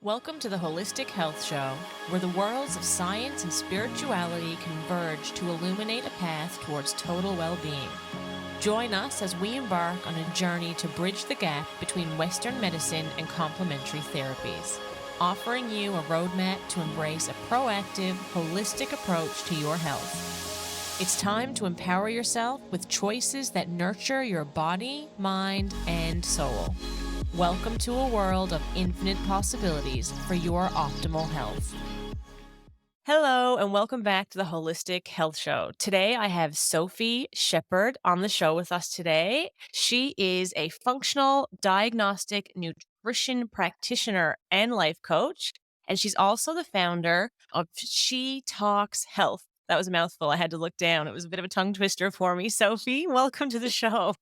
Welcome to the Holistic Health Show, where the worlds of science and spirituality converge to illuminate a path towards total well-being. Join us as we embark on a journey to bridge the gap between Western medicine and complementary therapies, offering you a roadmap to embrace a proactive, holistic approach to your health. It's time to empower yourself with choices that nurture your body, mind, and soul. Welcome to a world of infinite possibilities for your optimal health. Hello, and welcome back to the Holistic Health Show. Today, I have Sophie Shepherd on the show with us today. She is a functional diagnostic nutrition practitioner and life coach, and she's also the founder of She Talks Health. That was a mouthful. I had to look down. It was a bit of a tongue twister for me. Sophie, welcome to the show.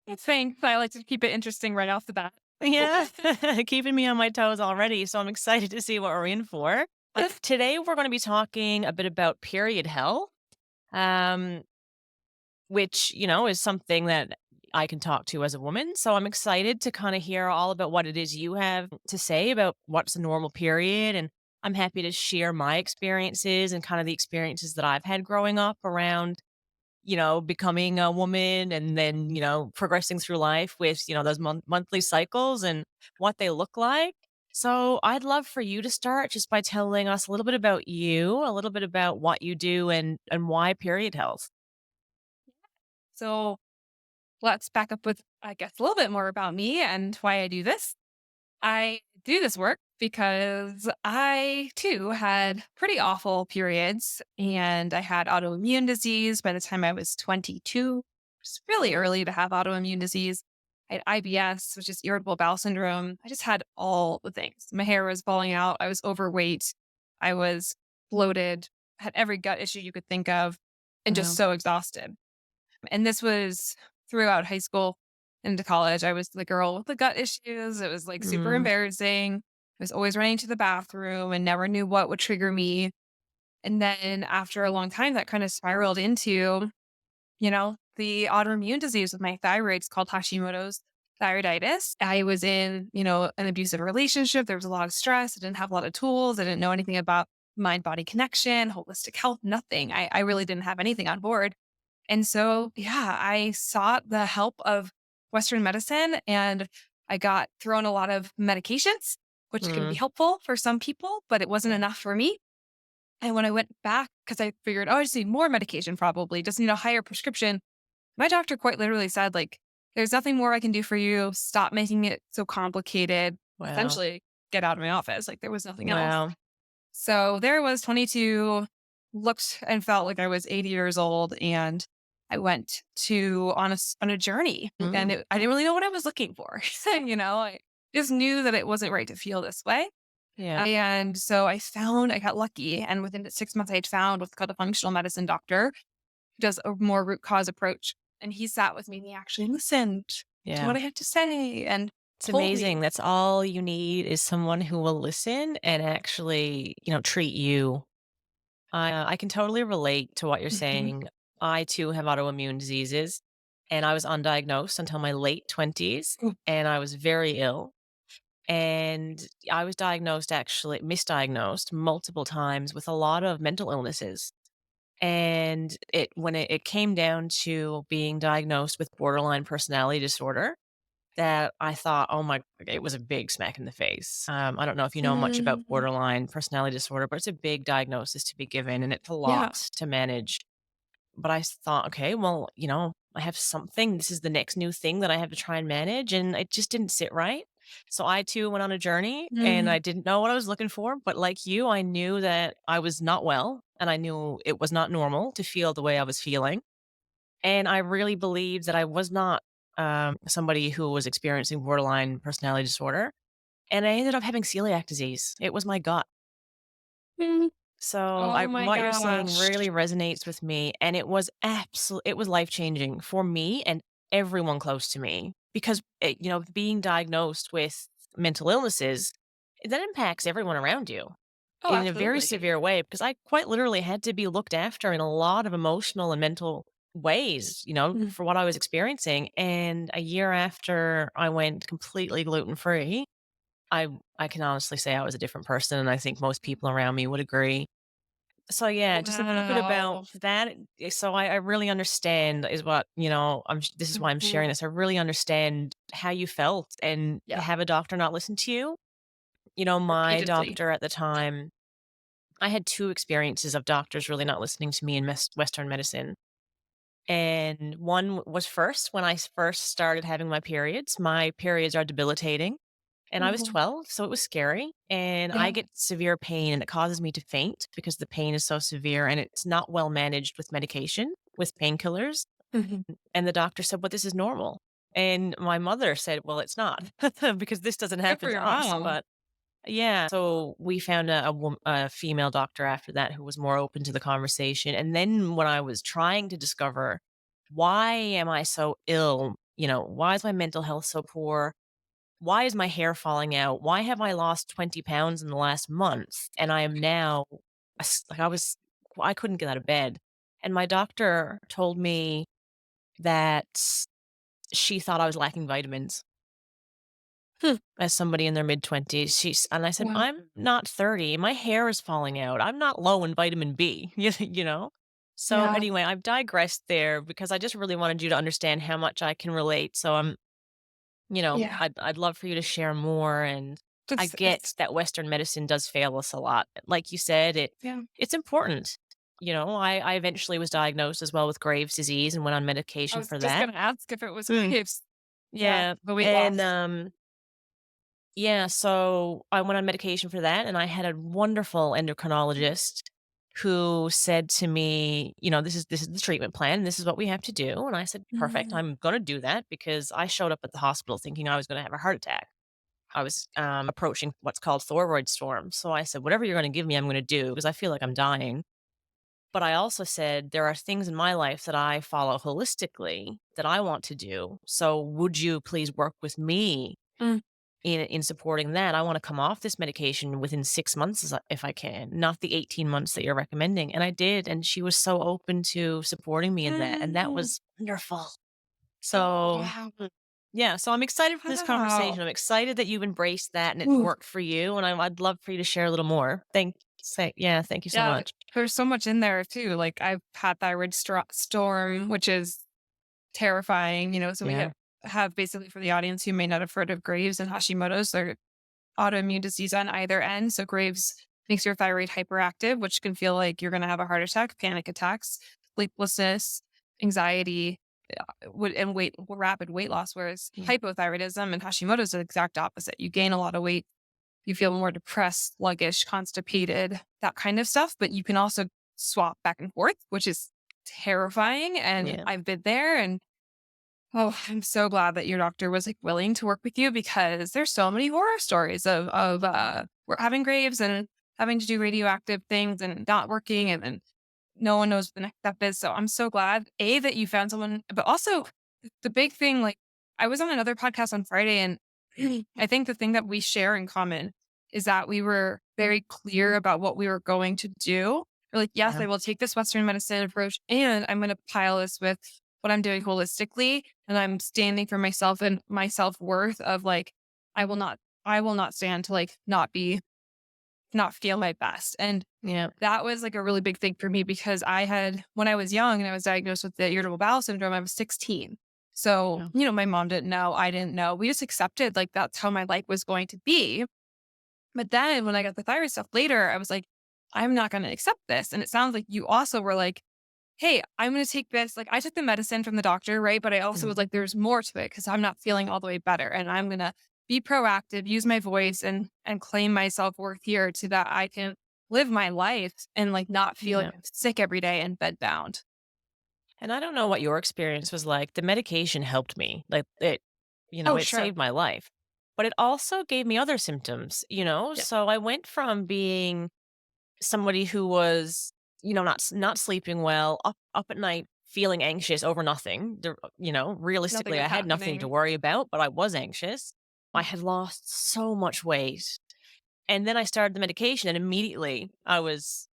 Thanks. I like to keep it interesting right off the bat. Yeah, keeping me on my toes already. So I'm excited to see what we're in for. Today, we're going to be talking a bit about period health, um, which, is something that I can talk to as a woman. So I'm excited to kind of hear all about what it is you have to say about what's a normal period. And I'm happy to share my experiences and kind of the experiences that I've had growing up around becoming a woman and then, progressing through life with, those monthly cycles and what they look like. So I'd love for you to start just by telling us a little bit about you, a little bit about what you do and why period health. So let's back up with, I guess, a little bit more about me and why I do this. I do this work because I too had pretty awful periods and I had autoimmune disease by the time I was 22. It's really early to have autoimmune disease. I had IBS, which is irritable bowel syndrome. I just had all the things. My hair was falling out. I was overweight. I was bloated, had every gut issue you could think of, and just Wow. so exhausted. And this was throughout high school into college. I was the girl with the gut issues. It was like super Mm, embarrassing. I was always running to the bathroom and never knew what would trigger me. And then after a long time, that kind of spiraled into, the autoimmune disease with my thyroid. It's called Hashimoto's thyroiditis. I was in, an abusive relationship. There was a lot of stress. I didn't have a lot of tools. I didn't know anything about mind body connection, holistic health, nothing. I really didn't have anything on board. And so, yeah, I sought the help of Western medicine and I got thrown a lot of medications, which can be mm, helpful for some people, but it wasn't enough for me. And when I went back, because I figured, oh, I just need more medication, probably just need a higher prescription. My doctor quite literally said, like, there's nothing more I can do for you. Stop making it so complicated. wow. Essentially, get out of my office. Like, there was nothing else. Wow. So there I was, 22, looked and felt like I was 80 years old. And I went on a journey and Mm, I didn't really know what I was looking for. I just knew that it wasn't right to feel this way. yeah. And so I got lucky. And within 6 months, I had found what's called a functional medicine doctor who does a more root cause approach. And he sat with me and he actually listened to Yeah. what I had to say and It's told me, amazing. That's all you need is someone who will listen and actually, treat you. I can totally relate to what you're "Mhm, saying. I too have autoimmune diseases, and I was undiagnosed until my late 20s, mm, and I was very ill. And I was misdiagnosed multiple times with a lot of mental illnesses. And when it came down to being diagnosed with borderline personality disorder, that I thought, "Oh my," it was a big smack in the face. I don't know if you know much about mm, borderline personality disorder, but it's a big diagnosis to be given, and it's a yeah, lot to manage. But I thought, "Okay, well, I have something. This is the next new thing that I have to try and manage," and it just didn't sit right. So I too went on a journey, and mm, I didn't know what I was looking for, but like you, I knew that I was not well, and I knew it was not normal to feel the way I was feeling. And I really believed that I was not, somebody who was experiencing borderline personality disorder, and I ended up having celiac disease. It was my gut. mm." So I Oh my what you're saying gosh. really resonates with me, and it was life-changing for me and everyone close to me because, being diagnosed with mental illnesses, that impacts everyone around you Oh, in a very absolutely. severe way because I quite literally had to be looked after in a lot of emotional and mental ways, Mm, for what I was experiencing. And a year after I went completely gluten free, I can honestly say I was a different person, and I think most people around me would agree. So, yeah, just a little bit about Wow. that. So I really understand is what, this is why I'm sharing Mhm. this. I really understand how you felt and to Yeah, have a doctor not listen to you. My repeatedly. doctor at the time, I had 2 experiences of doctors really not listening to me in Western medicine. And one was first when I first started having my periods. My periods are debilitating, and I was Mhm. 12, so it was scary. And I Yeah. get severe pain, and it causes me to faint because the pain is so severe and it's not well managed with medication, with painkillers. Mhm. And the doctor said, "Well, this is normal." And my mother said, "Well, it's not because this doesn't Good happen for to your us." mom. But yeah, so we found a female doctor after that who was more open to the conversation. And then when I was trying to discover why am I so ill, why is my mental health so poor? Why is my hair falling out? Why have I lost 20 pounds in the last month? And I am now like I couldn't get out of bed. And my doctor told me that she thought I was lacking vitamins Hmm. as somebody in their mid-20s. And I said, Wow. "I'm not 30. My hair is falling out. I'm not low in vitamin B." you know? So Yeah. anyway, I've digressed there because I just really wanted you to understand how much I can relate. So Yeah. I'd love for you to share more. And I get It's that Western medicine does fail us a lot. Like you said, yeah. it's important. I eventually was diagnosed as well with Graves' disease and went on I medication was for just that. gonna ask if it was Mm. grapes. Yeah, Yeah. the weight And loss. yeah, so I went on medication for that, and I had a wonderful endocrinologist who said to me, this is the treatment plan, and this is what we have to do. And I said, "Perfect, Mhm. I'm going to do that," because I showed up at the hospital thinking I was going to have a heart attack. I was approaching what's called thyroid storm. So I said, "Whatever you're going to give me, I'm going to do because I feel like I'm dying." But I also said, "There are things in my life that I follow holistically that I want to do. So would you please work with me Mm. in supporting that? I want to come off this medication within 6 months if I can, not the 18 months that you're recommending." And I did, and she was so open to supporting me in that, and that Mhm. was wonderful. Oh, So, wow. yeah, so I'm excited for this Wow. conversation. I'm excited that you've embraced that and it's Ooh, worked for you, and I'd love for you to share a little more. Thank you so yeah, much. there's so much in there too. Like I've had thyroid storm, which is terrifying, so we Yeah. have basically for the audience who may not have heard of Graves and Hashimoto's, they're autoimmune disease on either end. So Graves makes your thyroid hyperactive, which can feel like you're going to have a heart attack, panic attacks, sleeplessness, anxiety, and rapid weight loss. Whereas Yeah. hypothyroidism and Hashimoto's is the exact opposite. You gain a lot of weight, you feel more depressed, sluggish, constipated, that kind of stuff. But you can also swap back and forth, which is terrifying. And Yeah. I've been there, and oh, I'm so glad that your doctor was, like, willing to work with you because there's so many horror stories of we're having Graves and having to do radioactive things and not working, and then no one knows what the next step is. So I'm so glad, A, that you found someone, but also the big thing, like, I was on another podcast on Friday, and I think the thing that we share in common is that we were very clear about what we were going to do. We're like, yes, Yeah. I will take this Western medicine approach and I'm going to pile this with what I'm doing holistically. And I'm standing for myself and my self worth of like, I will not, I will not stand to like not feel my best. And Yeah. that was like a really big thing for me because when I was young and I was diagnosed with the irritable bowel syndrome, I was 16. So, Yeah. my mom didn't know, I didn't know. We just accepted like that's how my life was going to be. But then when I got the thyroid stuff later, I was like, I'm not going to accept this. And it sounds like you also were like, hey, I'm going to take this. Like I took the medicine from the doctor, right? But I also Mhm. was like, there's more to it because I'm not feeling all the way better. And I'm going to be proactive, use my voice and claim my self worth here so that I can live my life and like not feel like Yeah. I'm sick every day and bed bound. And I don't know what your experience was like. The medication helped me. Like Oh, it sure. saved my life. But it also gave me other symptoms. Yeah. So I went from being somebody who was, not sleeping well, up at night, feeling anxious over nothing. Nothing Realistically, I was had nothing to happening. worry about, but I was anxious. I had lost so much weight. And then I started the medication and immediately I was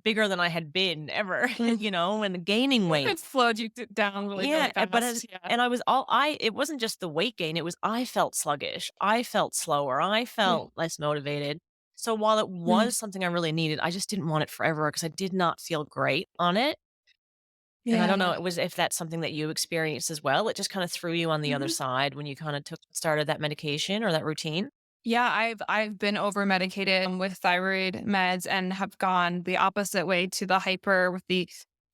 bigger than I had been ever, Mm. and gaining weight. It slowed you down really, really Yeah, but fast. Yeah. and I was it wasn't just the weight gain, it was I felt sluggish. I felt slower. I Mm, felt less motivated. So while it mm, was something I really needed, I just didn't want it forever because I did not feel great on it. And I don't know yeah. it was if that's something that you experienced as well. It just kind of threw you on the other Mhm. side when you kind of started that medication or that routine. Yeah, I've been over medicated with thyroid meds and have gone the opposite way to the hyper with the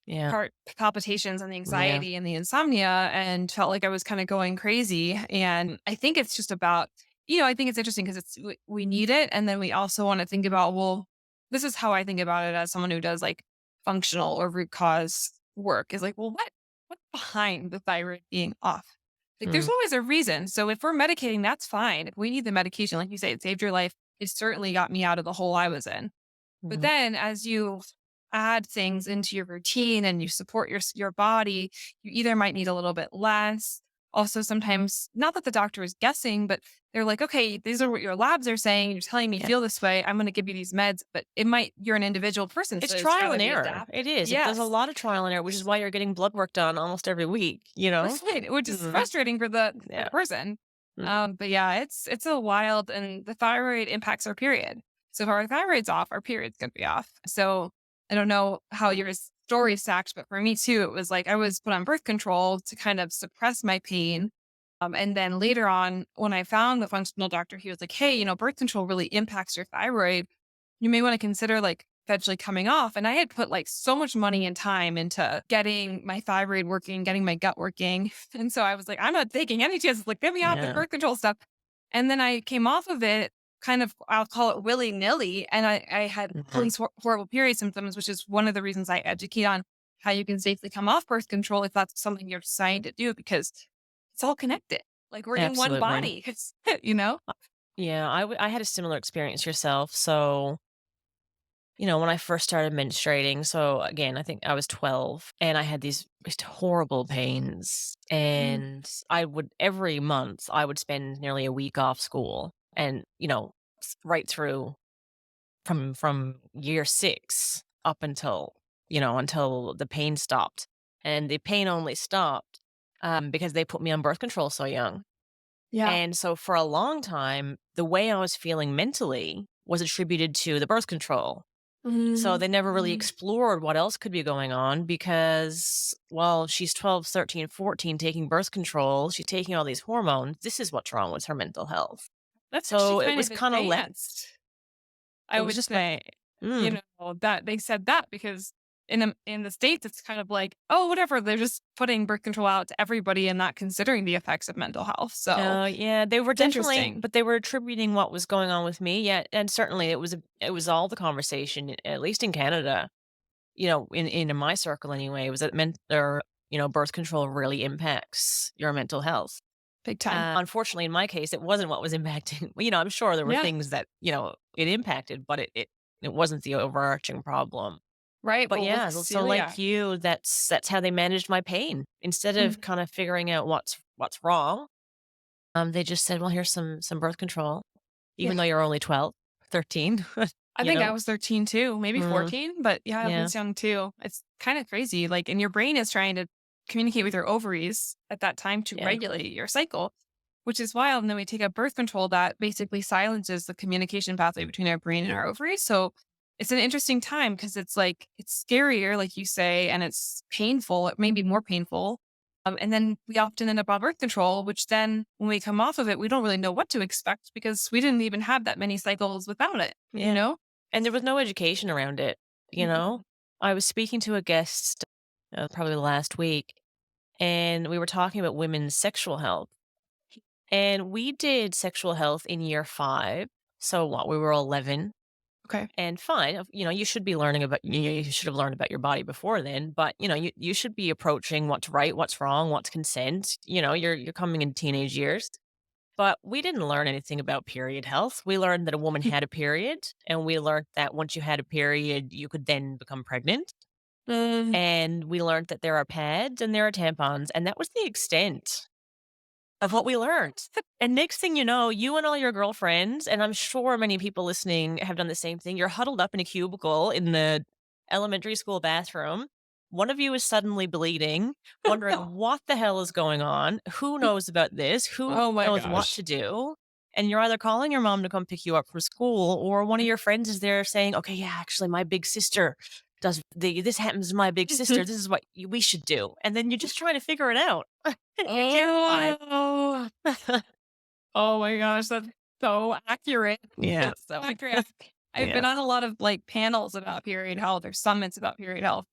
Yeah. heart palpitations and the Yeah. anxiety and the insomnia and felt like I was kind of going crazy. And I think it's just about, I think it's interesting because we need it. And then we also want to think about, well, this is how I think about it as someone who does like functional or root cause work is like, well, what's behind the thyroid being off? Like there's Mm, always a reason. So if we're medicating, that's fine. If we need the medication, like you say, it saved your life. It certainly got me out of the hole I was in. But mhm. then as you add things into your routine and you support your body, you either might need a little bit less. Also, sometimes not that the doctor is guessing, but they're like, okay, these are what your labs are saying. You're telling me Yeah. feel this way. I'm going to give you these meds, but you're an individual person, It's so it's trial got to and be error. adapt. It is. There's a Yes, lot of trial and error, which is why you're getting blood work done almost every week, you know? right, which is Mhm. frustrating for the Yeah. person. Mm. But yeah, it's a wild, and the thyroid impacts our period. So if our thyroid's off, our period's gonna be off. So I don't know how your story stacked, but for me too, it was like I was put on birth control to kind of suppress my pain. And then later on, when I found the functional doctor, he was like, "Hey, birth control really impacts your thyroid. You may want to consider like eventually coming off." And I had put like so much money and time into getting my thyroid working, getting my gut working. And so I was like, I'm not taking any chances. Like, get me off the Yeah. birth control stuff. And then I came off of it kind of, I'll call it willy nilly. And I had all Mhm. these horrible period symptoms, which is one of the reasons I educate on how you can safely come off birth control if that's something you're deciding to do, because it's all connected. Like we're in one Absolutely. body, you know? Yeah, I had a similar experience yourself. So, when I first started menstruating, so again, I think I was 12 and I had these just horrible pains. Mm. And every month, I would spend nearly a week off school and, right through from year 6 up until the pain stopped. And the pain only stopped because they put me on birth control so young. Yeah. And so for a long time, the way I was feeling mentally was attributed to the birth control. So Mhm. they never really Mhm. explored what else could be going on because, well, she's 12, 13, 14 taking birth control. She's taking all these hormones. This is what's wrong with her mental health. That's actually So it kind was of kind of left. advanced, I It was would just left. say, Mm, that they said that because in the States, it's kind of like, "Oh, whatever, they're just putting birth control out to everybody and not considering the effects of mental health." So, yeah, they were it's definitely, interesting. but they were attributing what was going on with me. Yeah, and certainly it was all the conversation, at least in Canada. In my circle anyway, was that birth control really impacts your mental health. Big time. Unfortunately, in my case, it wasn't what was impacting. I'm sure there were Yeah. things that it impacted, but it wasn't the overarching problem. Right, But but with yeah, so like celiac. you, that's how they managed my pain. Instead of Mm, kind of figuring out what's wrong, they just said, "Well, here's some birth control, yeah. even though you're only 12, 13." I you think I know? was 13 too, maybe Mm, 14, but yeah, I yeah, was young too. It's kind of crazy. Like, and your brain is trying to communicate with your ovaries at that time to yeah, regulate your cycle, which is wild. And then we take a birth control that basically silences the communication pathway between our brain and our ovaries. So it's an interesting time because it's like, it's scarier, like you say, and it's painful. It may be more painful. And then we often end up on birth control, which then when we come off of it, we don't really know what to expect because we didn't even have that many cycles without it, you yeah. know? And there was no education around it, you know? Mhm. I was speaking to a guest, probably last week, and we were talking about women's sexual health. And we did sexual health in year 5. So what, we were 11 Okay. and fine. You should be learning about, you should have learned about your body before then, but you should be approaching what's right, what's wrong, what's consent. You're coming into teenage years. But we didn't learn anything about period health. We learned that a woman had a period, and we learned that once you had a period, you could then become pregnant. Mm. And we learned that there are pads and there are tampons, and that was the extent of what we learned. And next thing you know, you and all your girlfriends, and I'm sure many people listening have done the same thing. You're huddled up in a cubicle in the elementary school bathroom. One of you is suddenly bleeding, wondering what the hell is going on. Who knows about this? Who Oh my knows what gosh. to do? And you're either calling your mom to come pick you up from school, or one of your friends is there saying, okay, yeah, actually, my big sister this happens to my big sister. This is what we should do. And then you're just trying to figure it out. You're terrified. Oh, oh my gosh, that's so accurate. Yeah. It's so accurate. I've Yeah. been on a lot of like panels about period health or summits about period health.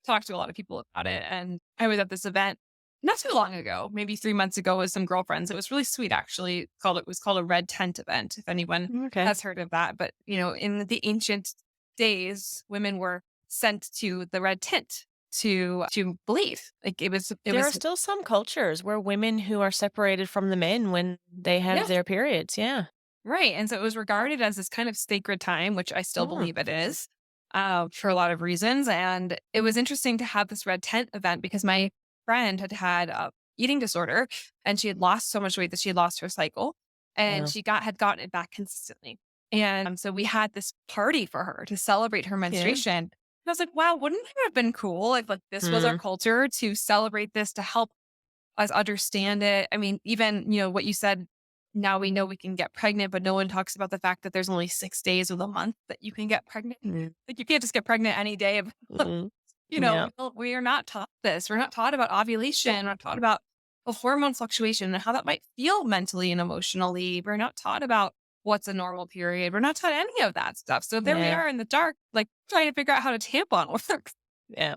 Talked to a lot of people about it. And I was at this event not too long ago, maybe 3 months ago with some girlfriends. It was really sweet actually. It was called a red tent event, if anyone Okay. has heard of that. But in the ancient days, women were sent to the red tent to bleed. Like it There are was still some cultures where women who are separated from the men when they have yeah. their periods. Yeah. Right. And so it was regarded as this kind of sacred time, which I still Mm, believe it is, for a lot of reasons. And it was interesting to have this red tent event because my friend had had a eating disorder and she had lost so much weight that she had lost her cycle and yeah. had gotten it back consistently. And so we had this party for her to celebrate her Yeah. menstruation. And I was like, wow, wouldn't it have been cool if like this was our Mm, culture to celebrate this, to help us understand it. I mean, even, what you said, now we know we can get pregnant, but no one talks about the fact that there's only 6 days of the month that you can get pregnant. mm, Like you can't just get pregnant any day of, mm. Yeah. we are not taught this. We're not taught about ovulation. We're not taught about the hormone fluctuation and how that might feel mentally and emotionally. We're not taught about what's a normal period. We're not taught any of that stuff. So there we Yeah. are in the dark, like trying to figure out how to tampon works, Yeah.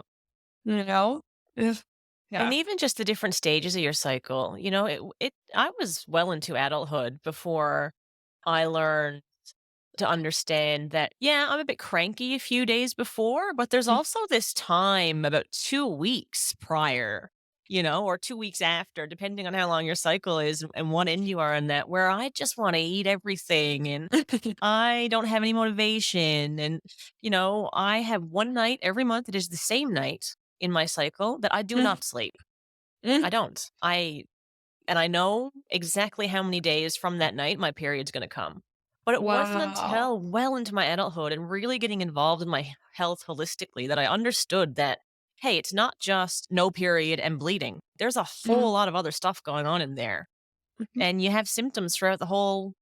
you know? Ugh. And Yeah. even just the different stages of your cycle, I was well into adulthood before I learned to understand that, yeah, I'm a bit cranky a few days before, but there's also this time about 2 weeks prior, or 2 weeks after, depending on how long your cycle is and what end you are in that, where I just want to eat everything and I don't have any motivation. And, I have one night every month. It is the same night in my cycle that I do not sleep. I don't. And I know exactly how many days from that night my period's going to come. But it wasn't Wow. until well into my adulthood and really getting involved in my health holistically that I understood that, hey, it's not just no period and bleeding. There's a whole lot of other stuff going on in there. Mhm. And you have symptoms throughout all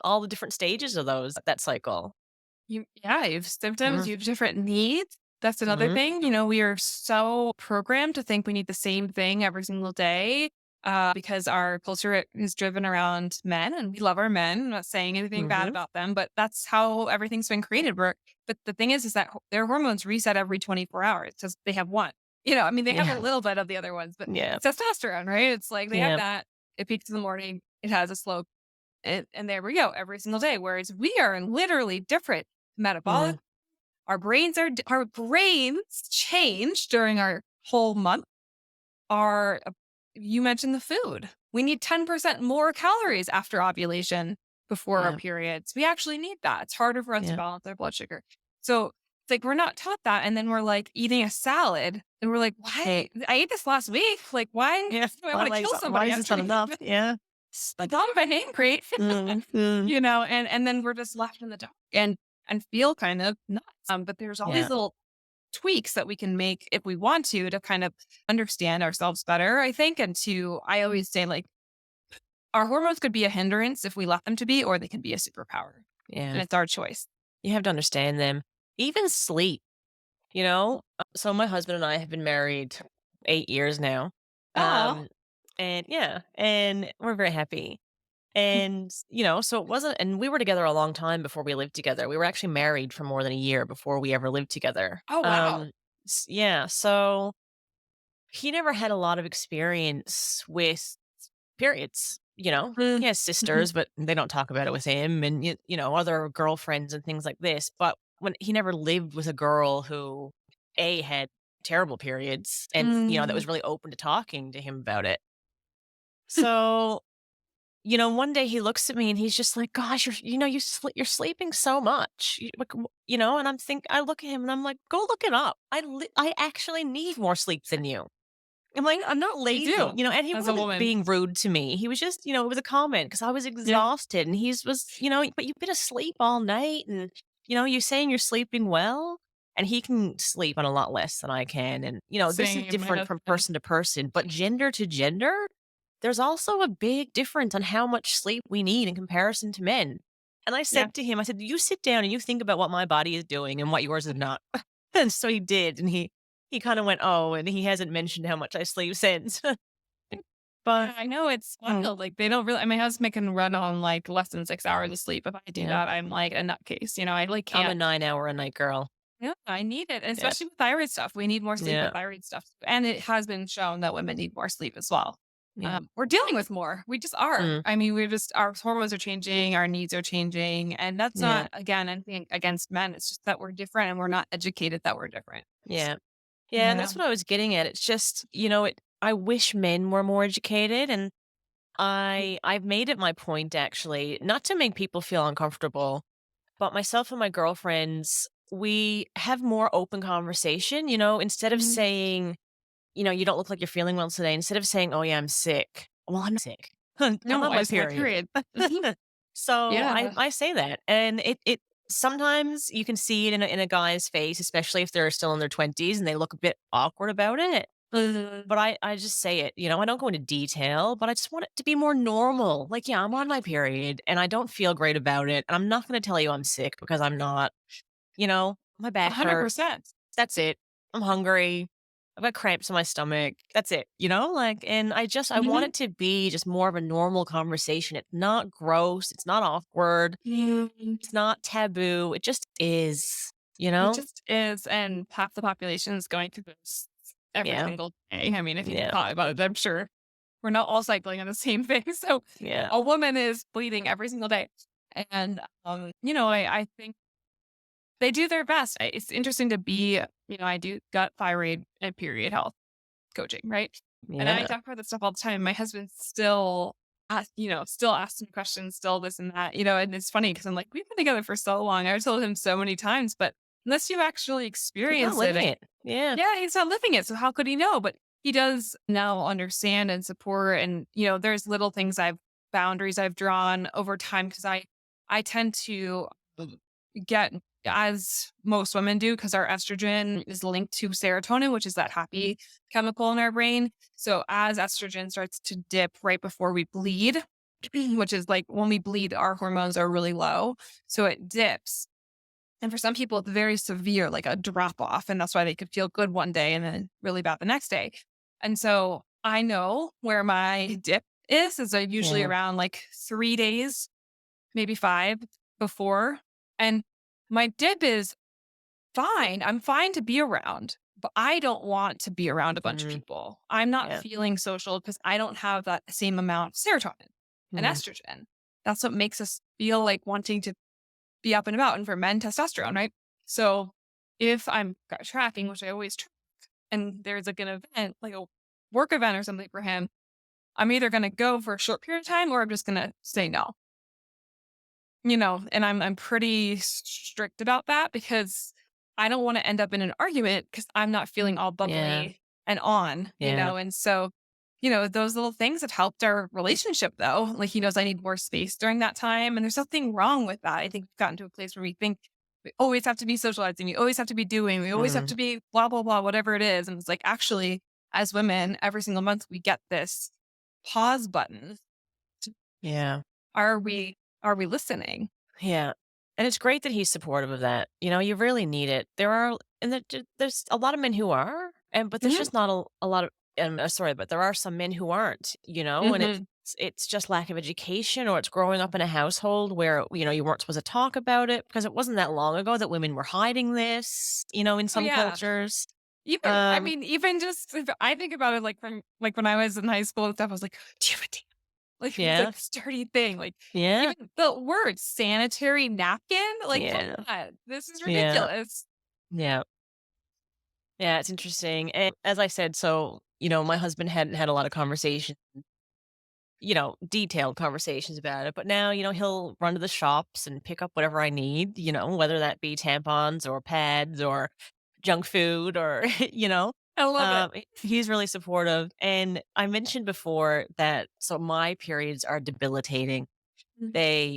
the different stages of that cycle. You have symptoms, Mm-hmm. you have different needs. That's another Mm-hmm. thing. We are so programmed to think we need the same thing every single day because our culture is driven around men and we love our men. I'm not saying anything bad Mm-hmm. about them, but that's how everything's been created. But the thing is that their hormones reset every 24 hours because they have one. I mean, they have a Yeah. little bit of the other ones, but Yeah. it's testosterone, right? It's like they have Yeah. that. It peaks in the morning. It has a slow and there we go every single day. Whereas we are in literally different metabolic. Mm, Our brains change during our whole month. You mentioned the food. We need 10% more calories after ovulation before our yeah. periods. We actually need that. It's harder for us to Yeah. balance our blood sugar. So it's like we're not taught that. And then we're like eating a salad and we're like, why? I ate this last week. Like, why Yeah. do I want to kill Why somebody is this after not eating enough? this? Yeah. I thought I'm angry. Mm, mm. And then we're just left in the dark and feel kind of nuts. But there's all these Yeah. little tweaks that we can make if we want to kind of understand ourselves better, I think. I always say like our hormones could be a hindrance if we let them to be, or they can be a superpower. And Yeah. it's our choice. You have to understand them. Even sleep, you know? So my husband and I have been married 8 years now. Oh, Um, and yeah, and we're very happy. And, so it wasn't, and we were together a long time before we lived together. We were actually married for more than a year before we ever lived together. oh wow. Yeah. So he never had a lot of experience with periods, Mm, He has mhm, sisters, but they don't talk about it with him and, other girlfriends and things like this. But when he never lived with a girl who, A, had terrible periods and, that mm, was really open to talking to him about it. So, one day he looks at me and he's just like, gosh, you're sleeping so much, and I look at him and I'm like, go look it up. I actually need more sleep than you. I'm like, I'm not you lazy, do and he as a wasn't woman. being rude to me. He was just, it was a comment because I was Yeah. exhausted and but you've been asleep all night and, you're saying you're sleeping well. and he can sleep on a lot less than I can. And, this is Same, my different from husband. person to person, but gender to gender, there's also a big difference on how much sleep we need in comparison to men. And I Yeah. said to him, I said, "You sit down and you think about what my body is doing and what yours is not." And so he did. And he kind of went, "Oh," and he hasn't mentioned how much I sleep since. Yeah, But I know it's wild. Like they don't really. My husband can run on like less than 6 hours of sleep. If I do yeah, that, I'm like a nutcase. I like I'm a can't. 9 hour a night girl. Yeah, I need it, and Yeah. especially with thyroid stuff. We need more sleep with Yeah. thyroid stuff, and it has been shown that women need more sleep as well. Yeah. We're dealing with more. We just are. Mm, I mean, we're just our hormones are changing, our needs are changing, and that's yeah. not again anything against men. It's just that we're different, and we're not educated that we're different. Yeah. Yeah, You and know. that's what I was getting at. It's just, I wish men were more educated, and I've made it my point actually, not to make people feel uncomfortable, but myself and my girlfriends, we have more open conversation, instead of Mhm. saying, "You don't look like you're feeling well today," instead of saying, "Oh yeah, I'm sick." Well, I'm not sick. I'm No, on I my just my period. period. Mhm. So I Yeah. I say that, and it sometimes you can see it in a guy's face, especially if they're still in their 20s and they look a bit awkward about it. Mhm. But I just say it, I don't go into detail, but I just want it to be more normal. Like, yeah, I'm on my period and I don't feel great about it. And I'm not going to tell you I'm sick because I'm not. My back hurts. 100%. That's it. I'm hungry. I've got cramps in my stomach. That's it. And I want Mhm. it to be just more of a normal conversation. It's not gross. It's not awkward. Mhm. It's not taboo. It just is, It just is, and half the population is going through this every Yeah. single day. I mean, if you Yeah. thought about it, I'm sure we're not all cycling on the same thing. So Yeah. a woman is bleeding every single day. And, I think they do their best. It's interesting to be, I do gut, thyroid, and period health coaching, right? And I Yeah. talk about this stuff all the time. My husband still still asks me questions, still this and that, and it's funny because I'm like, we've been together for so long. I've told him so many times, but unless you actually He's not experience it, living it. Yeah. yeah, he's not living it. So how could he know? But he does now understand and support. And, there's little things boundaries I've drawn over time because I tend to get, as most women do, because our estrogen is linked to serotonin, which is that happy chemical in our brain. So as estrogen starts to dip right before we bleed, which is like when we bleed, our hormones are really low. So it dips. And for some people, it's very severe, like a drop off. And that's why they could feel good one day and then really bad the next day. And so I know where my dip is usually Yeah. around like 3 days, maybe five before. And my dip is fine. I'm fine to be around, but I don't want to be around a bunch of Mm, people. I'm not yeah. feeling social because I don't have that same amount of serotonin and Mm, estrogen. That's what makes us feel like wanting to be up and about. And for men, testosterone, right? So if I'm tracking, which I always track, and there's like an event, like a work event or something for him, I'm either going to go for a short period of time or I'm just going to say no. And I'm pretty strict about that because I don't want to end up in an argument because I'm not feeling all yeah. bubbly and on, Yeah. and so, those little things have helped our relationship though. Like he knows I need more space during that time. And there's nothing wrong with that. I think we've gotten to a place where we think we always have to be socializing, we always have to be doing, we always have Mm, to be blah, blah, blah, whatever it is. And it's like actually, as women, every single month we get this pause button. yeah. Are we listening? Yeah. And it's great that he's supportive of that. You really need it. There's a lot of men who are, but there's Mhm. just not a lot of, sorry, but there are some men who aren't, and Mhm. it's just lack of education, or it's growing up in a household where, you weren't supposed to talk about it because it wasn't that long ago that women were hiding this, in Oh, some yeah. cultures. I Um, mean, even just if I think about it, like when I was in high school and stuff, I was like, "Do you have a damn," like, it's yeah. like sturdy thing, like, Yeah. even the word sanitary napkin, like, come Yeah. on, this is Yeah. ridiculous. Yeah. Yeah, it's interesting. And as I said, so, my husband hadn't had a lot of conversation, detailed conversations about it. But now, he'll run to the shops and pick up whatever I need, whether that be tampons or pads or junk food or, I love it. he's really supportive. And I mentioned before that, so my periods are debilitating. Mm.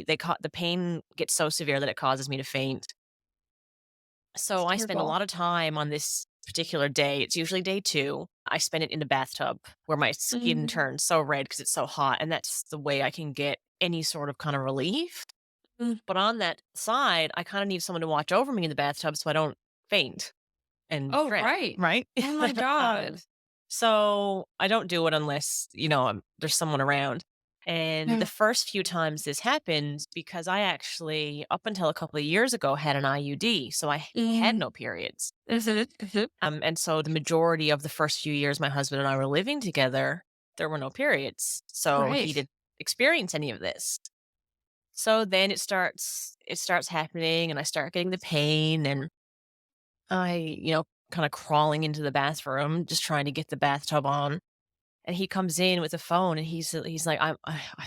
The pain gets so severe that it causes me to faint. So I spend a Wonderful. lot of time on this particular day. It's usually day 2. I spend it in the bathtub where my skin Mm, turns so red because it's so hot, and that's the way I can get any sort of kind of relief. mm. But on that side, I kinda need someone to watch over me in the bathtub so I don't faint and Oh, drown, right. right? Oh my Um, god. so I don't do it unless, there's someone around. And the Yeah. first few times this happens, because I actually, up until a couple of years ago, had an IUD, so I had Mm. no periods. Mhm, mhm. And so the majority of the first few years my husband and I were living together, there were no periods. So he Right. didn't experience any of this. So then it starts happening and I start getting the pain, and kind of crawling into the bathroom, just trying to get the bathtub on. And he comes in with a phone and he's like, I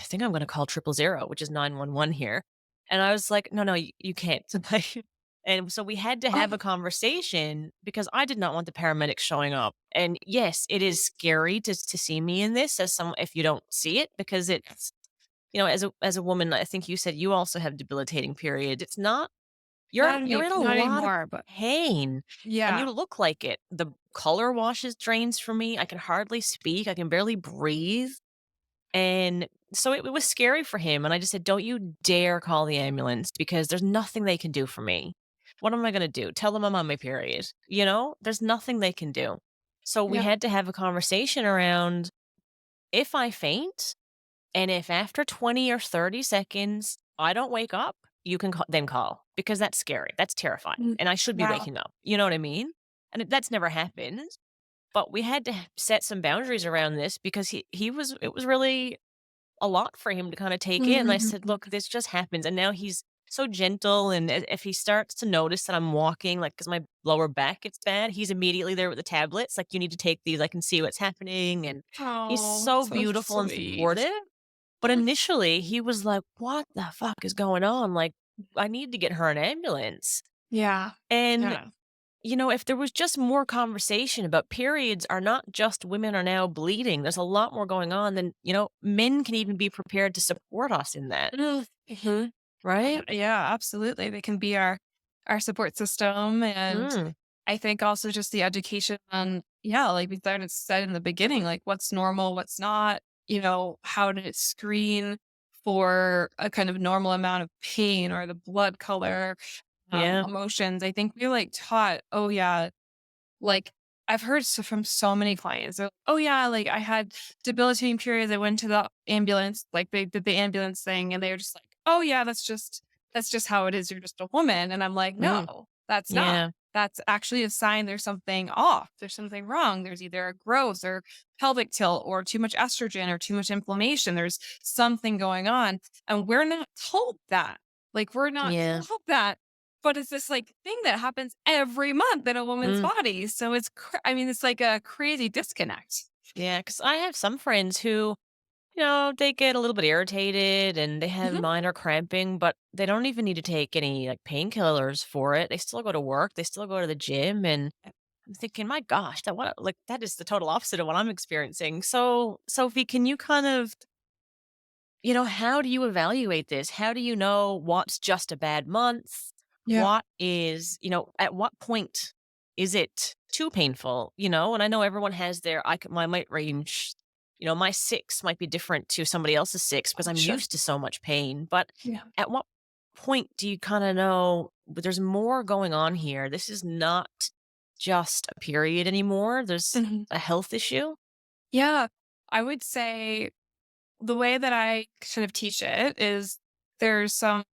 think I'm gonna call 000, which is 911 here. And I was like, no, no, you can't. Like, and so we had to have Oh, a conversation because I did not want the paramedics showing up. And yes, it is scary to see me in this as some if you don't see it, because it's as a woman, I think you said you also have debilitating period. It's not you're in a not lot of anymore, but pain, and yeah. you look like it. The color washes drains from me. I can hardly speak. I can barely breathe. And so it was scary for him. And I just said, don't you dare call the ambulance because there's nothing they can do for me. What am I going to do? Tell them I'm on my period. There's nothing they can do. So we Yeah. had to have a conversation around, if I faint, and if after 20 or 30 seconds I don't wake up, you can then call, because that's scary. That's terrifying. Mm. And I should be Wow. waking up. You know what I mean? And that's never happened. But we had to set some boundaries around this because it was really a lot for him to kind of take in. And I said, look, this just happens. And now he's so gentle. And if he starts to notice that I'm walking, like, because my lower back gets bad, he's immediately there with the tablets. Like, you need to take these. I can see what's happening. And he's Oh, so so beautiful and sweet. supportive. But initially, he was like, "What the fuck is going on? Like, I need to get her an ambulance." Yeah. And, Yeah. if there was just more conversation about periods are not just women are now bleeding, there's a lot more going on than, men can even be prepared to support us in that, Mm, mhm. right? Yeah, absolutely. They can be our support system, and Mm, I think also just the education on, yeah, like we said in the beginning, like what's normal, what's not, how to screen for a kind of normal amount of pain or the blood color, yeah. emotions. I think we like taught, oh yeah, like I've heard from so many clients, they're like, oh yeah, like I had debilitating periods. I went to the ambulance, like they did the ambulance thing, and they were just like, oh yeah, that's just how it is. You're just a woman. And I'm like, Mm, no, that's not. yeah. That's actually a sign there's something off. There's something wrong. There's either a growth or pelvic tilt or too much estrogen or too much inflammation. There's something going on. And we're not told that. Like, we're not Yeah. told that. But it's this like thing that happens every month in a woman's Mm, body. So I mean, it's like a crazy disconnect. yeah. Because I have some friends who, they get a little bit irritated and they have Mhm. minor cramping, but they don't even need to take any like painkillers for it. They still go to work, they still go to the gym, and I'm thinking, my gosh, that is the total opposite of what I'm experiencing. So, Sophie, can you kind of, how do you evaluate this? How do you know what's just a bad month? Yeah. What is, at what point is it too painful? And I know everyone has my might range. My 6 might be different to somebody else's 6 because I'm Sure. used to so much pain. But Yeah. at what point do you kind of know, but there's more going on here? This is not just a period anymore. There's Mhm. a health issue. Yeah. I would say the way that I kind of teach it is there's some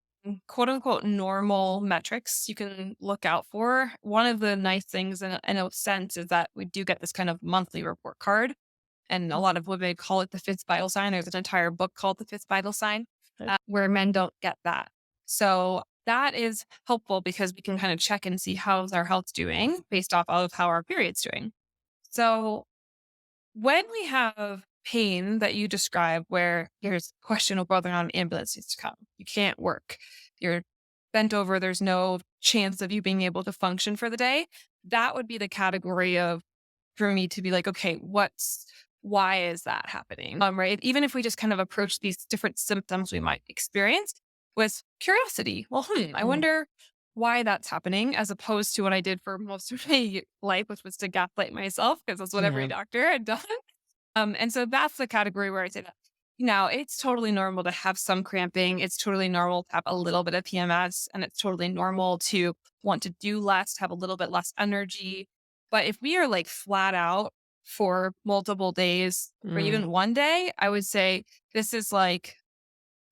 quote unquote normal metrics you can look out for. One of the nice things in a sense is that we do get this kind of monthly report card. And a lot of women call it the fifth vital sign. There's an entire book called The Fifth Vital Sign, where men don't get that. So that is helpful because we can kind of check and see how's our health doing based off of how our period's doing. So when we have pain that you describe where there's question of whether or not an ambulance needs to come, you can't work, you're bent over, there's no chance of you being able to function for the day, that would be the category of for me to be like, okay, why is that happening? Right. Even if we just kind of approach these different symptoms we might experience with curiosity. Well, I Mm, wonder why that's happening as opposed to what I did for most of my life, which was to gaslight myself because that's what every Yeah. doctor had done. And so that's the category where I say that. Now, it's totally normal to have some cramping. It's totally normal to have a little bit of PMS, and it's totally normal to want to do less, have a little bit less energy. But if we are like flat out for multiple days or Mm. even one day, I would say this is like,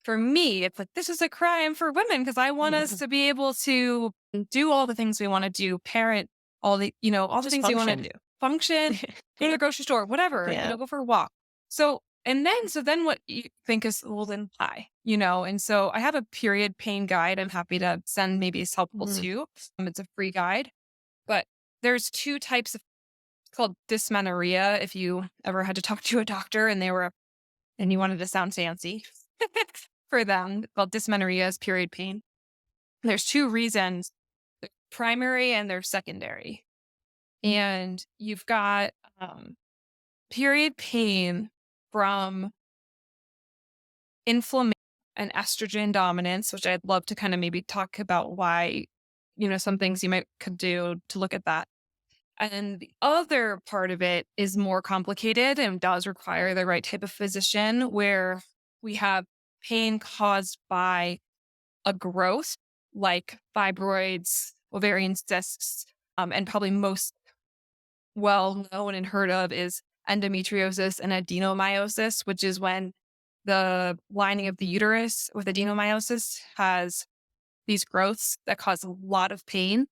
for me, it's like, this is a crime for women because I want us to be able to do all the things we want to do, parent, all the Just things we want to function. do, function, go to the grocery store, whatever, Yeah. go for a walk. So then what you think is, well, then pie, and so I have a period pain guide. I'm happy to send, maybe it's helpful Mm. too. It's a free guide, but there's two types of, it's called dysmenorrhea. If you ever had to talk to a doctor and you wanted to sound fancy for them, it's called dysmenorrhea is period pain. There's two reasons, primary and there's secondary. And you've got period pain from inflammation and estrogen dominance, which I'd love to kind of maybe talk about why, some things you might could do to look at that. And the other part of it is more complicated and does require the right type of physician, where we have pain caused by a growth like fibroids, ovarian cysts, and probably most well known and heard of is endometriosis and adenomyosis, which is when the lining of the uterus with adenomyosis has these growths that cause a lot of pain.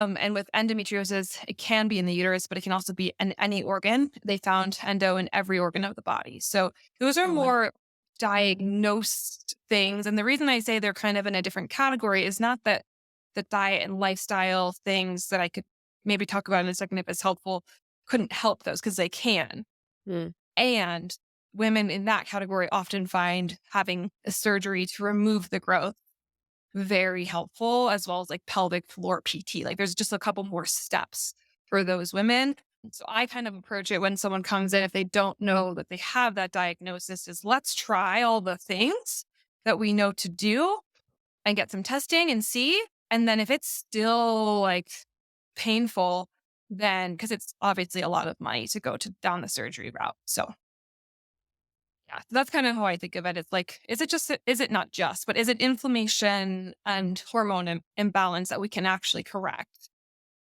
And with endometriosis, it can be in the uterus, but it can also be in any organ. They found endo in every organ of the body. So those are Oh, wow. more diagnosed things. And the reason I say they're kind of in a different category is not that the diet and lifestyle things that I could maybe talk about in a second if it's helpful couldn't help those, because they can. Mm. And women in that category often find having a surgery to remove the growth very helpful, as well as like pelvic floor PT. Like there's just a couple more steps for those women. So I kind of approach it when someone comes in, if they don't know that they have that diagnosis, is let's try all the things that we know to do and get some testing and see. And then if it's still like painful, then because it's obviously a lot of money to go to down the surgery route. So yeah, that's kind of how I think of it. It's like, is it not just, but is it inflammation and hormone imbalance that we can actually correct?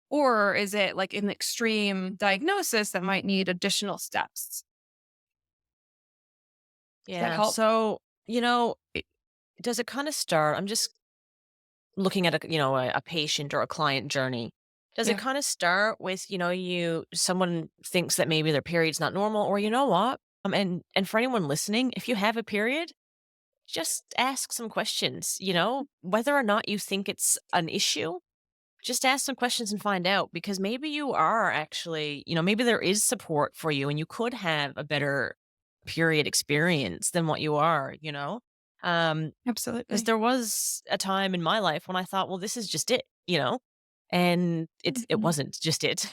Or is it like an extreme diagnosis that might need additional steps? Does that Yeah. help? So, does it kind of start? I'm just looking at a patient or a client journey. Does it Yeah. kind of start with, someone thinks that maybe their period's not normal, or you know what? And for anyone listening, if you have a period, just ask some questions, whether or not you think it's an issue. Just ask some questions and find out, because maybe you are actually, maybe there is support for you and you could have a better period experience than what you are, Um, because Absolutely. there was a time in my life when I thought, well, this is just it. And it Mhm. wasn't just it.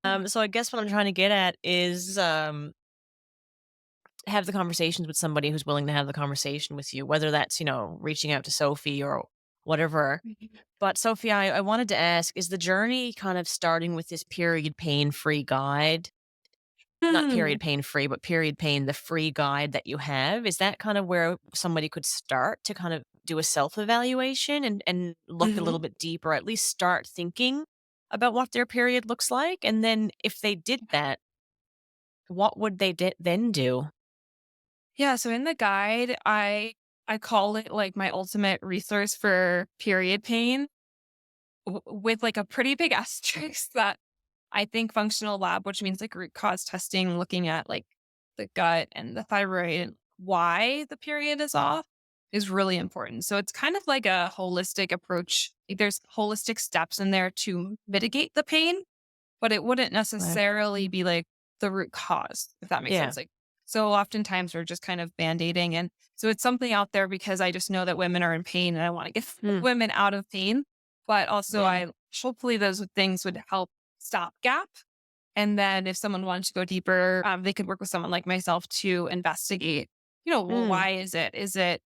Yeah. So I guess what I'm trying to get at is have the conversations with somebody who's willing to have the conversation with you, whether that's, reaching out to Sophie or whatever. Mhm. But Sophie, I wanted to ask, is the journey kind of starting with this period pain free guide? Not Hmm. period pain free, but period pain, the free guide that you have. Is that kind of where somebody could start to kind of do a self evaluation and look a Mhm. little bit deeper, at least start thinking about what their period looks like? And then if they did that, what would they then do? Yeah. So in the guide, I call it like my ultimate resource for period pain, with like a pretty big asterisk that I think functional lab, which means like root cause testing, looking at like the gut and the thyroid and why the period is off, is really important. So it's kind of like a holistic approach. There's holistic steps in there to mitigate the pain, but it wouldn't Right. necessarily be like the root cause, if that makes Yeah. sense. Like, so oftentimes we're just kind of band-aiding. And so it's something out there because I just know that women are in pain and I want to get Mm, women out of pain. But also yeah. I hopefully those things would help stop gap. And then if someone wanted to go deeper, they could work with someone like myself to investigate, well, Mm, why is it? Is it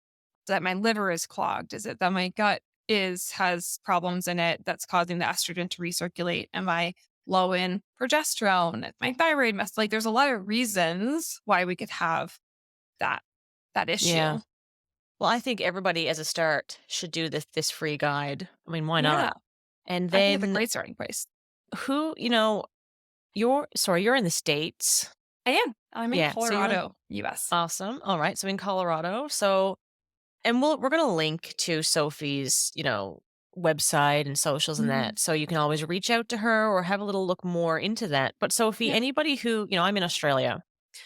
that my liver is clogged? Is it that my gut has problems in it that's causing the estrogen to recirculate? Am I low in progesterone? Is my thyroid mess? Like there's a lot of reasons why we could have that Yeah. issue. Well, I think everybody as a start should do this free guide. I mean, why Yeah. not? And I think it's a then great starting place. who, you're in the States. I am. I'm in Yeah. So you're in Colorado, US. awesome. All right. So in Colorado. So and we're gonna link to Sophie's, website and socials and Mhm. that. So you can always reach out to her or have a little look more into that. But Sophie, Yeah. anybody who, I'm in Australia,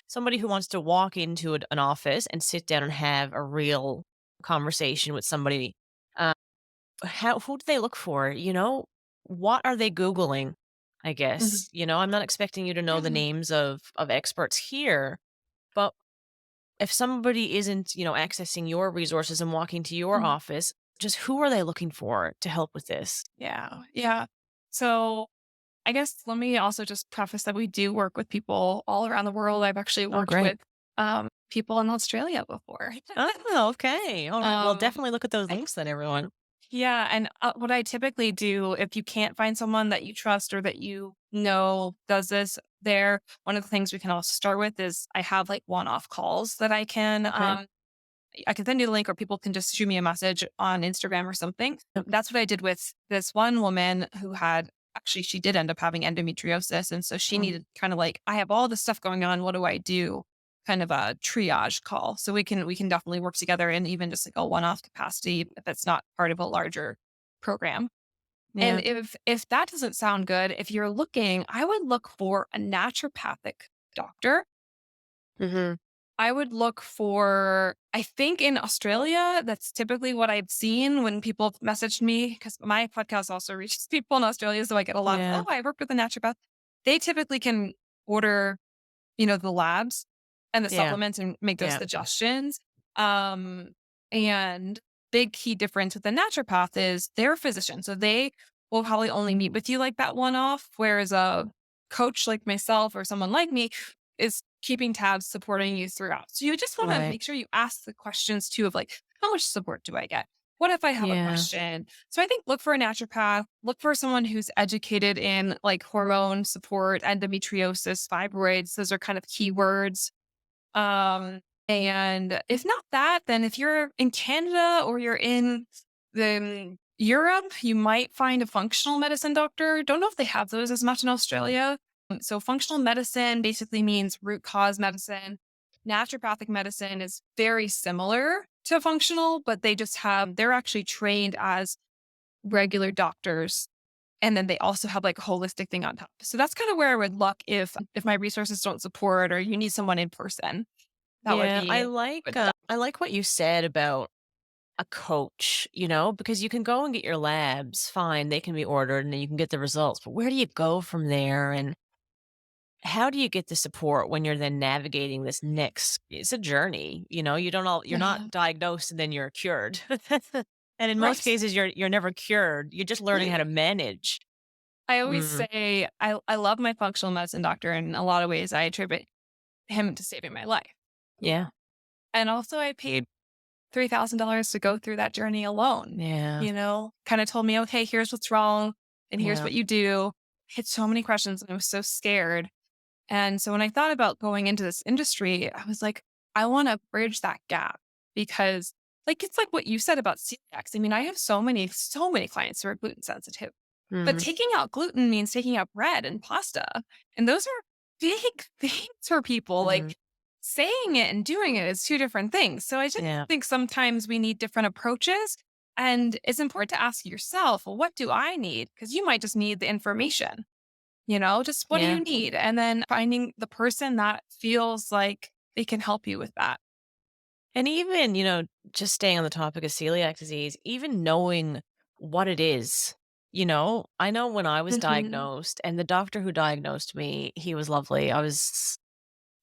somebody who wants to walk into an office and sit down and have a real conversation with somebody, uh, who do they look for? What are they Googling? I Mhm. guess. I'm not expecting you to know the Yeah. names of experts here, but if somebody isn't, accessing your resources and walking to your Mhm. office, just who are they looking for to help with this? Yeah. Yeah. So I guess let me also just preface that we do work with people all around the world. I've actually Oh, worked great. with people in Australia before. Oh, okay. All right. Well, um, definitely look at those links then, everyone. yeah, and what I typically do if you can't find someone that you trust or that you know does this, there, one of the things we can also start with is I have like one-off calls that Okay. I can send you the link or people can just shoot me a message on Instagram or something. Yep. That's what I did with this one woman who had actually, she did end up having endometriosis. And so she Oh, needed kind of like, I have all this stuff going on. What do I do? Kind of a triage call. So we can definitely work together in even just like a one-off capacity if it's not part of a larger program. And yeah. if that doesn't sound good, if you're looking, I would look for a naturopathic doctor. Mm-hmm. I would look for I think in Australia, that's typically what I've seen when people have messaged me because my podcast also reaches people in Australia, so I get a lot of, Yeah. "Oh, I worked with a naturopath." They typically can order, the labs and the Yeah. supplements and make those Yeah. suggestions. Um, and big key difference with the naturopath is they're a physician, so they will probably only meet with you like that one off, whereas a coach like myself or someone like me is keeping tabs, supporting you throughout. So you just want to Right. make sure you ask the questions too of like, how much support do I get? What if I have a Yeah. question? So I think look for a naturopath, look for someone who's educated in like hormone support, endometriosis, fibroids. Those are kind of keywords. And if not that, then if you're in Canada or you're in Europe, you might find a functional medicine doctor. Don't know if they have those as much in Australia. So functional medicine basically means root cause medicine. Naturopathic medicine is very similar to functional, but they're actually trained as regular doctors. And then they also have like a holistic thing on top. So that's kind of where I would look if my resources don't support or you need someone in person. That would Yeah. be good stuff. I like what you said about a coach, because you can go and get your labs, fine, they can be ordered and then you can get the results. But where do you go from there? And how do you get the support when you're then navigating this next it's a journey, you're Yeah. not diagnosed and then you're cured. And in most Right. cases you're never cured. You're just learning how to manage. I always Mm, say I love my functional medicine doctor in a lot of ways. I attribute him to saving my life. yeah. And also I paid $3,000 to go through that journey alone. Yeah. Kind of told me, okay, here's what's wrong and here's Yeah. what you do. I had so many questions and I was so scared. And so when I thought about going into this industry, I was like, I want to bridge that gap because like it's like what you said about celiacs. I mean, I have so many clients who are gluten sensitive. But Mhm. taking out gluten means taking out bread and pasta. And those are big things for people. Mhm. Like saying it and doing it is two different things. So I just Yeah. think sometimes we need different approaches. And it's important to ask yourself, well, what do I need? Because you might just need the information. Just what do Yeah. you need? And then finding the person that feels like they can help you with that. And even, just staying on the topic of celiac disease, even knowing what it is, I know when I was Mhm. diagnosed and the doctor who diagnosed me, he was lovely. I was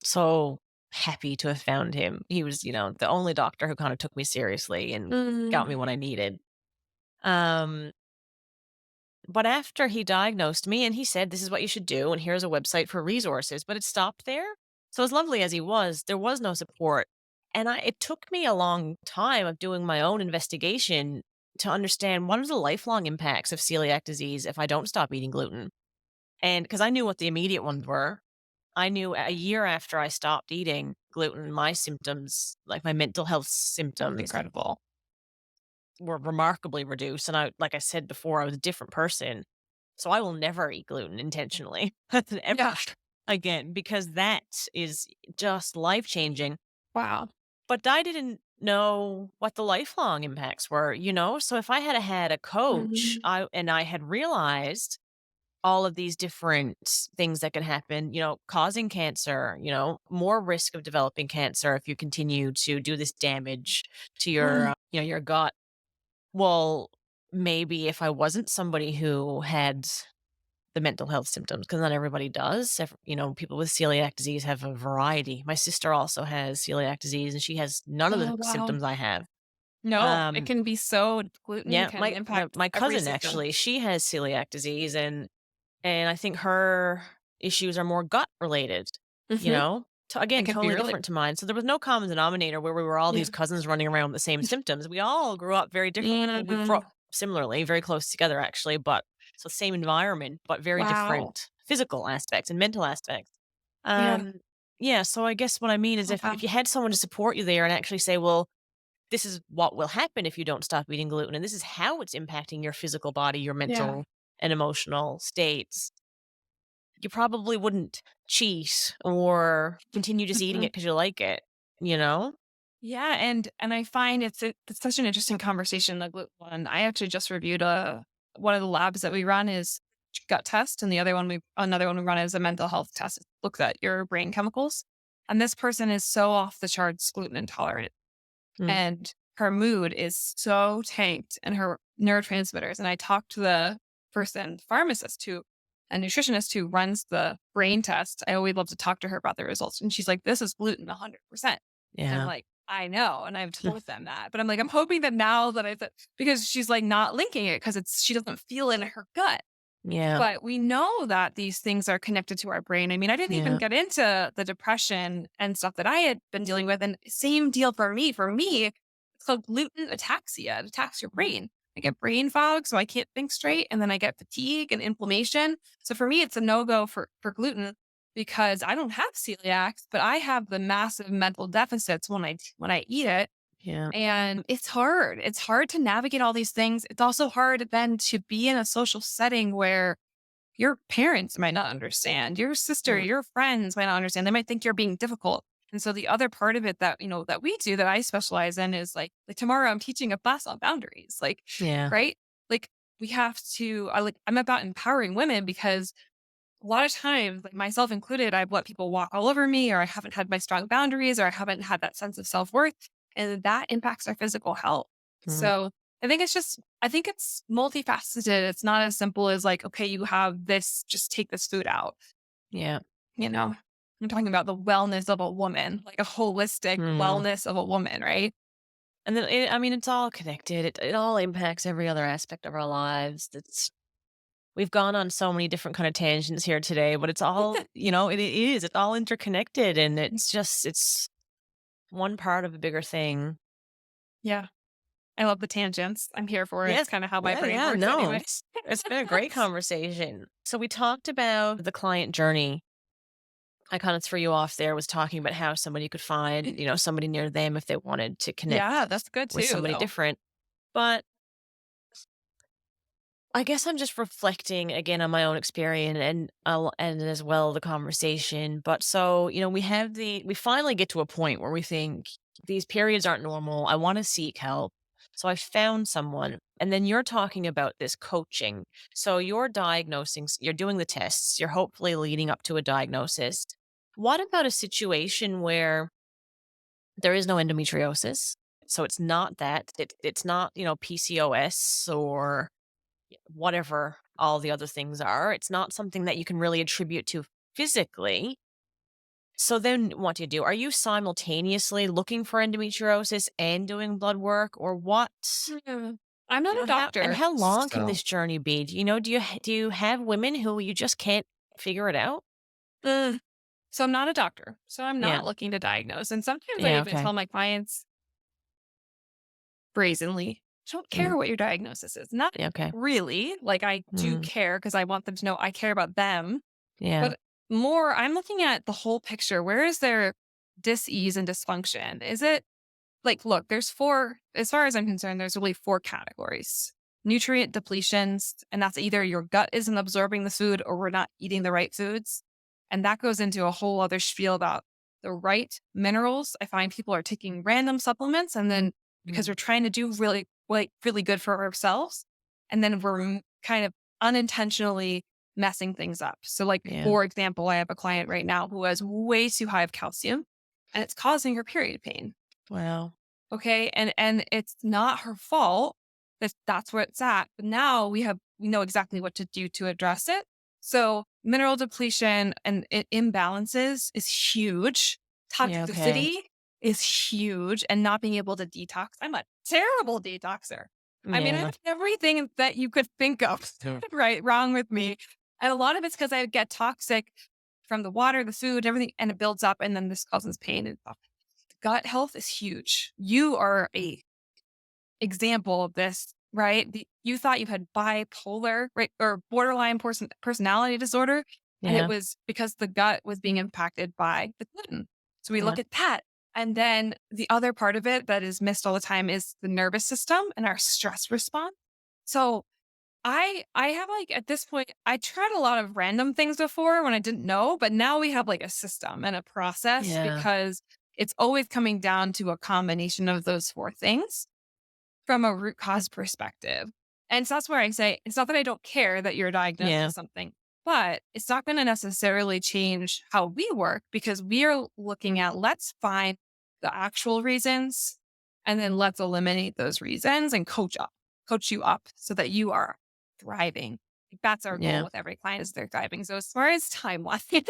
so happy to have found him. He was, the only doctor who kind of took me seriously and got me Mhm. what I needed. Um, but after he diagnosed me and he said, this is what you should do, and here's a website for resources, but it stopped there. So as lovely as he was, there was no support. And it took me a long time of doing my own investigation to understand what are the lifelong impacts of celiac disease if I don't stop eating gluten. And because I knew what the immediate ones were, I knew a year after I stopped eating gluten, my symptoms, like my mental health That's symptoms, incredible. were remarkably reduced. And like I said before, I was a different person. So I will never eat gluten intentionally ever Yeah. again, because that is just life changing. Wow. But I didn't know what the lifelong impacts were, So if I had a coach, Mhm. I had realized all of these different things that could happen, causing cancer, more risk of developing cancer if you continue to do this damage to your, Mm. your gut. Well, maybe if I wasn't somebody who had the mental health symptoms, because not everybody does. People with celiac disease have a variety. My sister also has celiac disease, and she has none of the Oh, wow. symptoms I have. No, it Um, can be so gluten yeah, can my impact my every cousin system. actually, she has celiac disease, and I think her issues are more gut related, Mhm. It can be totally really different to mine. So there was no common denominator where we were all yeah. these cousins running around with the same symptoms. We all grew up very different. Well, we grew Mhm. up similarly, very close together actually, but so same environment, but very Wow. different physical aspects and mental aspects. Yeah. Um, yeah, so I guess what I mean is Oh, if wow. you had someone to support you there and actually say, well, this is what will happen if you don't stop eating gluten, and this is how it's impacting your physical body, your Yeah. mental and emotional states, you probably wouldn't cheat or continue just eating Mhm. it because you like it, you know? Yeah, and I find it's such an interesting conversation, the gluten one. I actually just reviewed one of the labs that we run is gut test, and the other one we another one we run is a mental health test. It looks at your brain chemicals. And this person is so off the charts gluten intolerant. Mm, And her mood is so tanked and her neurotransmitters. And I talked to the person, pharmacist who, a nutritionist who runs the brain test. I always love to talk to her about the results. And she's like, this is gluten 100%. And I'm yeah. like, I know. And I've Mm, told them that. But I'm like, I'm hoping that now that I said, because she's like not linking it because she doesn't feel it in her gut. yeah. But we know that these things are connected to our brain. I mean, I didn't even Yeah. get into the depression and stuff that I had been dealing with. And same deal for me. For me, it's called gluten ataxia. It attacks your brain. I get brain fog, so I can't think straight. And then I get fatigue and inflammation. So for me, it's a no go for gluten because I don't have celiac, but I have the massive mental deficits when I eat it. Yeah. And it's hard. It's hard to navigate all these things. It's also hard then to be in a social setting where your parents might not understand. Your sister, Mm, your friends might not understand. They might think you're being difficult. And so the other part of it that, that we do that I specialize in is like tomorrow I'm teaching a class on boundaries. Like, yeah. right? Like we have to I'm about empowering women because a lot of times, like myself included, I've let people walk all over me or I haven't had my strong boundaries or I haven't had that sense of self-worth. And that impacts our physical health. Mm, So I think it's multifaceted. It's not as simple as like, okay, you have this, just take this food out. yeah. You know, I'm talking about the wellness of a woman, like a holistic Mm. wellness of a woman, right? And then, it's all connected. It all impacts every other aspect of our lives. We've gone on so many different kind of tangents here today, but it's all, it's all interconnected, and it's one part of a bigger thing. Yeah. I love the tangents. I'm here for it. It's Yes. kind of how my Yeah, brain yeah, works no. anyway. It's been a great conversation. So we talked about the client journey. I kind of threw you off there, was talking about how somebody could find, somebody near them if they wanted to Yeah, connect that's good with too, somebody though. different. But I guess I'm just reflecting again on my own experience and as well the conversation. But so, we finally get to a point where we think these periods aren't normal. I want to seek help. So I found someone. And then you're talking about this coaching. So you're diagnosing, you're doing the tests, you're hopefully leading up to a diagnosis. What about a situation where there is no endometriosis? So it's not that, it's not, PCOS or whatever all the other things are. It's not something that you can really attribute to physically. So then what do you do? Are you simultaneously looking for endometriosis and doing blood work, or what? Mm. I'm not a doctor, How long can so this journey be? Do you have women who you just can't figure it out? mm, so I'm not a doctor, so I'm Yeah. not looking to diagnose, and sometimes I Yeah, even okay. tell my clients brazenly. don't Mm. care what your diagnosis is. Not Yeah, okay. really. Like I do Mm. care because I want them to know I care about them. Yeah. But more, I'm looking at the whole picture. Where is their dis-ease and dysfunction? Is it like, look, there's four, as far as I'm concerned, there's really four categories. Nutrient depletions, and that's either your gut isn't absorbing the food or we're not eating the right foods. And that goes into a whole other spiel about the right minerals. I find people are taking random supplements and then because Mm. we're trying to do really good for ourselves. And then we're kind of unintentionally messing things up. So, like, Yeah. for example, I have a client right now who has way too high of calcium and it's causing her period pain. Wow. Okay. And it's not her fault. That's where it's at. But now we know exactly what to do to address it. So mineral depletion and imbalances is huge. Yeah, okay. Toxicity is huge. And not being able to detox. I'm a terrible detoxer. I mean, I Yeah. have everything that you could think of, right, wrong with me. And a lot of it's because I get toxic from the water, the food, everything, and it builds up and then this causes pain and stuff. Gut health is huge. You are a example of this, right? You thought you had bipolar, right, or borderline personality disorder, and it Yeah. was because the gut was being impacted by the gluten. So we Yeah. look at that. And then the other part of it that is missed all the time is the nervous system and our stress response. So I have like at this point, I tried a lot of random things before when I didn't know, but now we have like a system and a process Yeah. because it's always coming down to a combination of those four things from a root cause perspective. And so that's where I say it's not that I don't care that you're diagnosed Yeah. with something, but it's not going to necessarily change how we work because we are looking at let's find the actual reasons and then let's eliminate those reasons and coach you up so that you are thriving. That's our goal Yeah. with every client is they're thriving. So as far as timeline,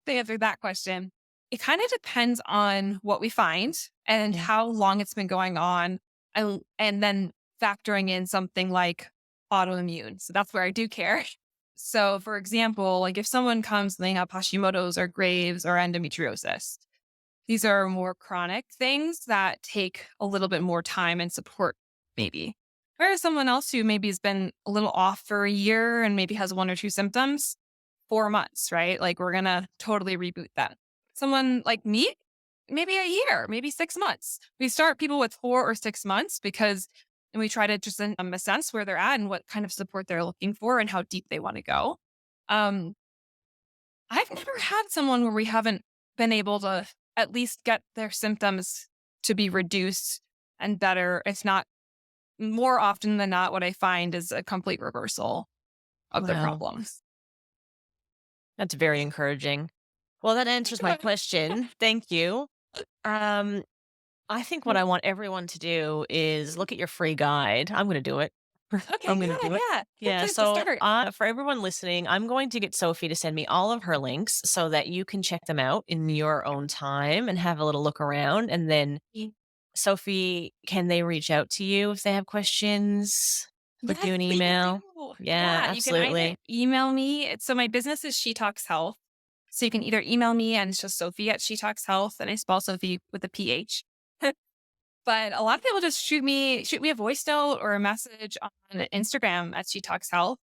to answer that question, it kind of depends on what we find and Yeah. how long it's been going on and then factoring in something like autoimmune. So that's where I do care. So, for example, like if someone comes and they have Hashimoto's or Graves or endometriosis, these are more chronic things that take a little bit more time and support, maybe. Whereas someone else who maybe has been a little off for a year and maybe has one or two symptoms, 4 months, right? Like we're going to totally reboot that. Someone like me, maybe a year, maybe 6 months. We start people with 4 or 6 months because, and we try to just assess where they're at and what kind of support they're looking for and how deep they want to go. Um, I've never had someone where we haven't been able to at least get their symptoms to be reduced and better. If not more often than not, what I find is a complete reversal of the Wow. problems. That's very encouraging. Well, that answers my Good. question. Thank you. Um, I think what I want everyone to do is look at your free guide. I'm going to do it. Okay, I'm going to good. do it. Yeah. Good Yeah. place to So, start. for everyone listening, I'm going to get Sophie to send me all of her links so that you can check them out in your own time and have a little look around. And then, Sophie, can they reach out to you if they have questions? Flick Yes, you an please email? do. Yeah, Yeah, you can either absolutely. email me. So my business is She Talks Health. So you can either email me and it's just Sophie at She Talks Health, and I spell Sophie with a PH. But a lot of people just shoot me a voice note or a message on Instagram at She Talks Health,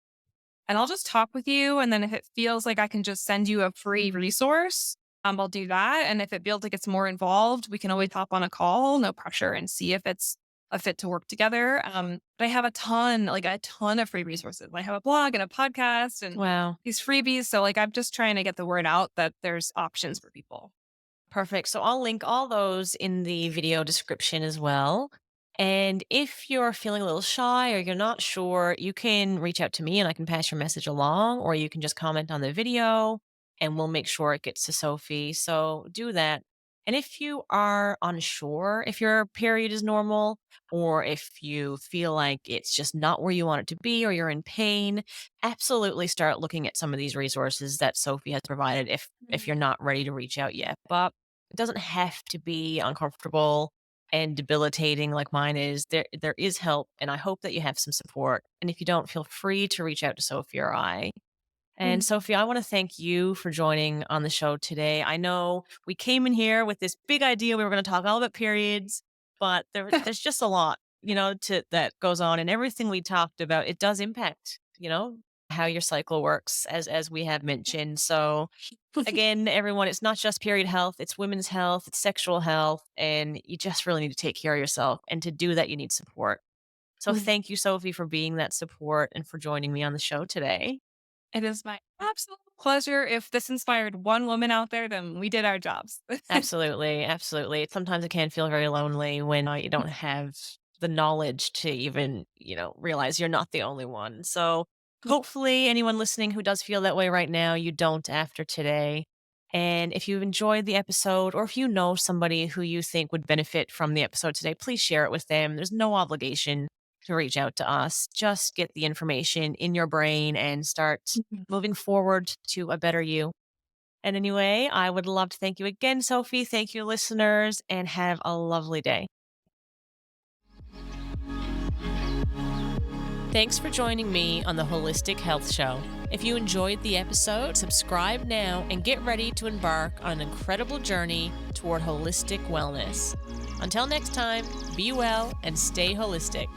and I'll just talk with you. And then if it feels like I can just send you a free resource, I'll do that. And if it feels like it's more involved, we can always hop on a call, no pressure, and see if it's a fit to work together. But I have a ton of free resources. I have a blog and a podcast and Wow. these freebies. So like I'm just trying to get the word out that there's options for people. Perfect. So I'll link all those in the video description as well. And if you're feeling a little shy or you're not sure, you can reach out to me and I can pass your message along, or you can just comment on the video and we'll make sure it gets to Sophie. So do that. And if you are unsure if your period is normal, or if you feel like it's just not where you want it to be, or you're in pain, absolutely start looking at some of these resources that Sophie has provided if you're not ready to reach out yet. But it doesn't have to be uncomfortable and debilitating like mine is. There is help, and I hope that you have some support. And if you don't, feel free to reach out to Sophie or I. And Mhm. Sophie, I want to thank you for joining on the show today. I know we came in here with this big idea we were going to talk all about periods, but there's just a lot. that goes on, and everything we talked about, it does impact, how your cycle works, as we have mentioned. So again, everyone, it's not just period health, it's women's health, it's sexual health, and you just really need to take care of yourself. And to do that, you need support. So Mm. thank you, Sophie, for being that support and for joining me on the show today. It is my absolute pleasure. If this inspired one woman out there, then we did our jobs. Absolutely, absolutely. Sometimes it can feel very lonely when you don't have the knowledge to even, realize you're not the only one. So hopefully, anyone listening who does feel that way right now, you don't after today. And if you've enjoyed the episode, or if you know somebody who you think would benefit from the episode today, please share it with them. There's no obligation to reach out to us. Just get the information in your brain and start moving forward to a better you. And anyway, I would love to thank you again, Sophie. Thank you, listeners, and have a lovely day. Thanks for joining me on the Holistic Health Show. If you enjoyed the episode, subscribe now and get ready to embark on an incredible journey toward holistic wellness. Until next time, be well and stay holistic.